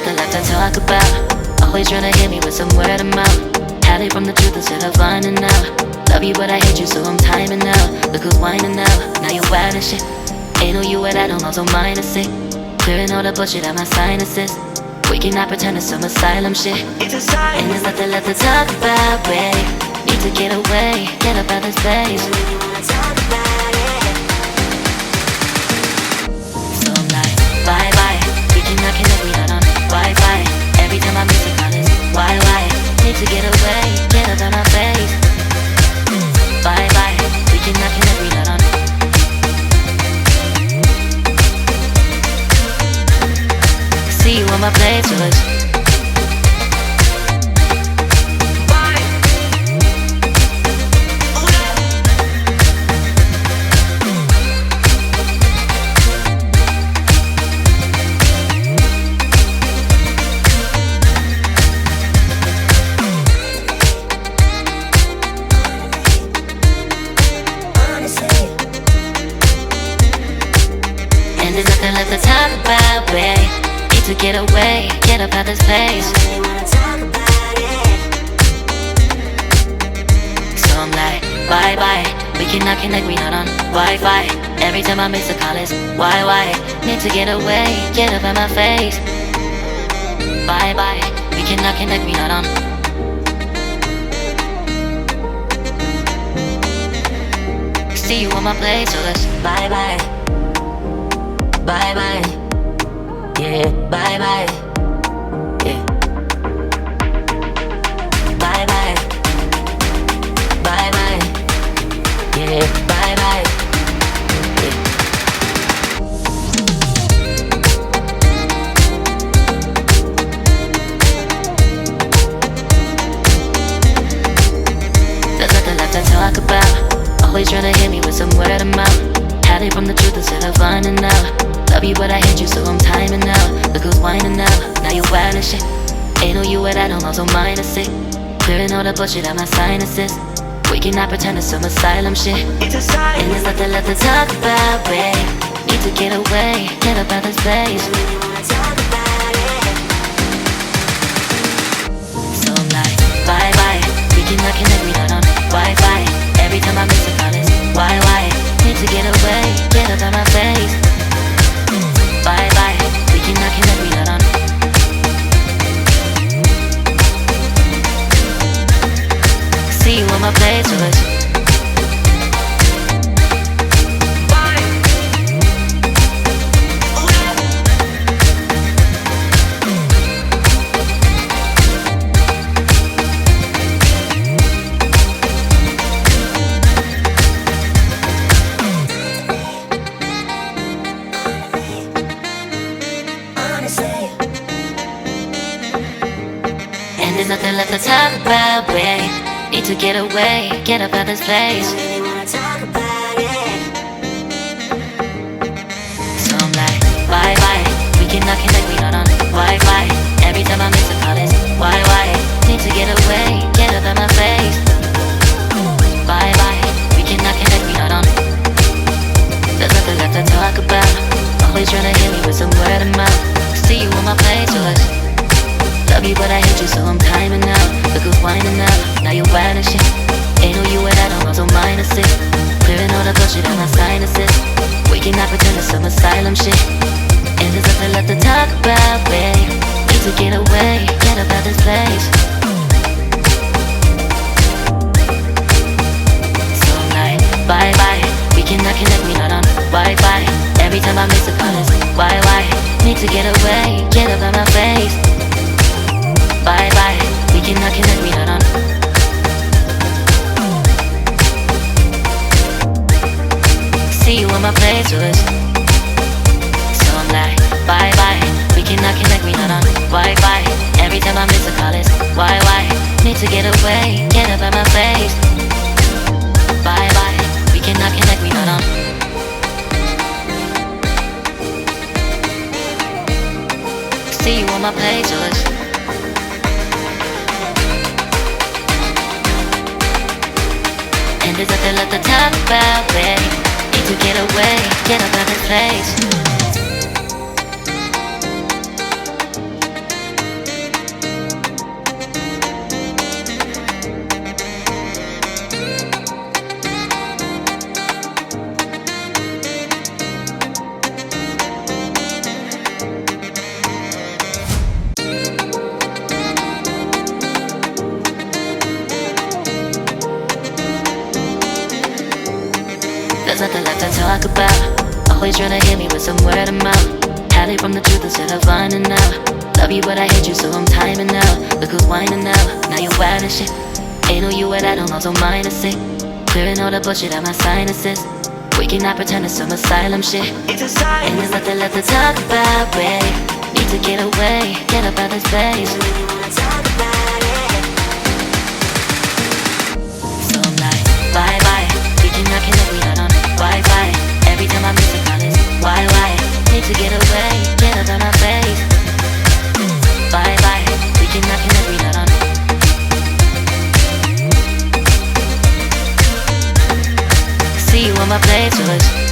nothing left to talk about. Always trying to hit me with some word of mouth. Hide it from the truth instead of finding out. Love you but I hate you so I'm timing out. Look who's whining now, now you wild and shit. Ain't no you what I don't know, so mine is sick. Clearing all the bullshit out my sinuses. We cannot pretend it's some asylum shit. It's a sign. And there's nothing left to talk about, babe. Need to get away, get up out this place. So I'm like, bye bye. We cannot connect, we not on Wi-Fi. Every time I miss a call it's why? Need to get away, get up out my face. Bye bye. We cannot connect, we not on. See you on my playlist. And there's nothing left to talk about, babe. Need to get away, get up out this place. So I'm like, bye bye. We cannot connect, we not on Wi-Fi. Every time I miss a call it's why? Need to get away, get up out my face. Bye bye. We cannot connect, we not on. See you on my place, so let's bye bye. Bye bye. Yeah, bye bye. Yeah. Bye bye. Bye bye. Yeah, bye bye. Yeah. There's nothing left to talk about. Always trying to hit me with some word of mouth. Hide it from the truth instead of finding out. Love you but I hate you so I'm timing out. Look who's whining now, now you wild and shit. Ain't no you what I don't know, so mine is sick. Clearing all the bullshit out my sinuses. We cannot pretend it's some asylum shit. It's a sign. And there's nothing left to talk about, babe. Need to get away, get up out this place. So I'm like, bye bye. We cannot connect, we not on Wi-Fi. Every time I miss a call it's why? Need to get away, get up out my face. Bye bye, we cannot connect, we not on. See you on my playlist. And there's nothing left to talk about, babe. Need to get away, get up out this place. So I'm like, bye bye. We cannot connect, we not on Wi-Fi. Every time I miss a call it's why? Need to get away, get up out my face. Bye bye. We cannot connect, we not on. There's nothing left to talk about. Always trying to hit me with some word of mouth. See you on my playlist. Love you but I hate you so I'm timing out. Look who's whining now, now you wild and shit. Ain't no you what I don't know, so mine is sick. Clearing all the bullshit out my sinuses. We cannot pretend it's some asylum shit. And there's nothing left to talk about, babe. Need to get away, get up out this place. So I'm like, bye bye. We cannot connect, we not on Wi-Fi. Every time I miss a call it's why? Need to get away, get up out my face. Bye bye, we cannot connect, we not on. See you on my playlist. So I'm like, bye bye, we cannot connect, we not on Wi-Fi. Every time I miss a call it's why? Need to get away, get up out my face. Bye bye, we cannot connect, we not on. See you on my playlist. And there's nothing left to talk about, babe. Need to get away, get up out this place. there's nothing left to talk about. Always trying to hit me with some word of mouth. Hide from the truth instead of finding out. Love you but I hate you so I'm timing out. Look who's whining now, now you wild and shit. Ain't no you at I don't know, so minus it. Clearing all the bullshit out my sinuses. We cannot pretend it's some asylum shit. And there's nothing left to talk about, babe. Need to get away, get up out of space. So I'm like, bye bye. We cannot connect, we not on Wi-Fi. Every time I miss a call it's why? Need to get away, get up out my face. Bye bye. We cannot connect, we not on. See you on my play tours.